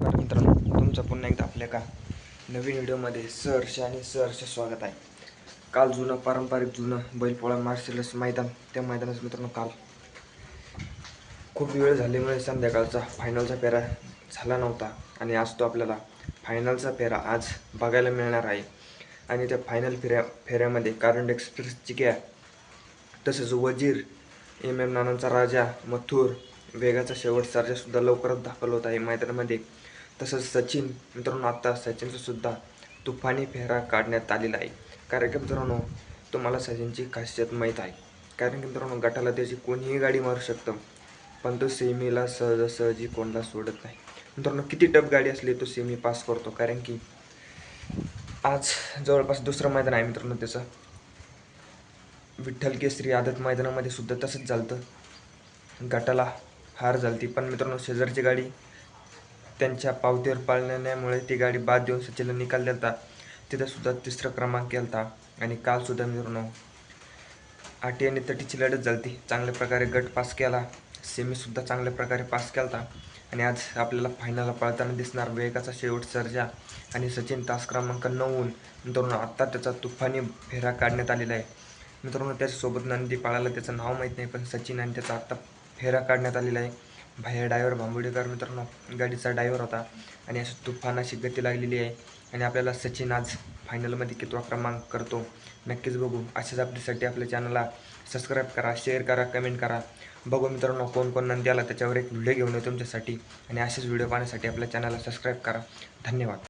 तर मित्रांनो, तुमचं पुन्हा एकदा आपल्या का नवीन व्हिडिओमध्ये सहर्ष स्वागत आहे. काल पारंपरिक जुनं बैलपोळा मार्शल्स मैदान, त्या मैदानात मित्रांनो काल खूप वेळ झाल्यामुळे संध्याकाळचा फायनलचा फेरा झाला नव्हता आणि आज तो आपल्याला फायनलचा फेरा आज बघायला मिळणार आहे. आणि त्या फायनल फेऱ्यामध्ये कारंड एक्सप्रेस चिक्या, तसेच वजीर, MM नानांचा राजा, मथुर, वेगाचा शेवट सर्जासुद्धा लवकरच दाखल होत आहे मैदानामध्ये. तसंच सचिन मित्रांनो, आत्ता सचिनचा सुद्धा तुफानी फेरा काढण्यात आलेला आहे. कारण की मित्रांनो, तुम्हाला सचिनची खासियत माहीत आहे. कारण की मित्रांनो, गटाला त्याची कोणीही गाडी मारू शकतं, पण तो सेमीला सहजासहजी कोणाला सोडत नाही. मित्रांनो, किती टफ गाडी असली तो सेमी पास करतो. कारण की आज जवळपास दुसरं मैदान आहे मित्रांनो त्याचं. विठ्ठल केसरी आदत मैदानामध्ये सुद्धा तसंच झालं, गटाला हार झाली. पण मित्रांनो, शेजारची गाडी त्यांच्या पावतीवर पाळण्यामुळे ती गाडी बाद देऊन सचिनला निकाल दिला. तिथंसुद्धा तिसरा क्रमांक केला. आणि कालसुद्धा मित्रांनो आटी आणि तटीची लढत झाली. चांगल्या प्रकारे गट पास केला, सेमीसुद्धा चांगल्या प्रकारे पास केला. आणि आज आपल्याला फायनलला पळताना दिसणार वेगाचा शेवट सर्जा आणि सचिन, तास क्रमांक 9. मित्रांनो, आत्ता त्याचा तुफानी फेरा काढण्यात आलेला आहे. मित्रांनो, त्याच्यासोबत नंदी पाळायला त्याचं नाव माहीत नाही, पण सचिन आणि त्याचा आत्ता फेरा काढण्यात आलेला आहे. भाया ड्रायव्हर भांबुडेकर मित्रांनो गाडीचा ड्रायव्हर होता आणि अशी तुफान अशी गती लागलेली आहे. आणि आपल्याला सचिन आज फायनलमध्ये कितवा क्रमांक करतो नक्कीच बघू. अशाच अपडेटसाठी आपल्या चॅनलला सबस्क्राईब करा, शेअर करा, कमेंट करा. बघू मित्रांनो कोण कोण नंदी आला त्याच्यावर एक व्हिडिओ घेऊन येतो तुमच्यासाठी. आणि असेच व्हिडिओ पाहण्यासाठी आपल्या चॅनलला सबस्क्राईब करा. धन्यवाद.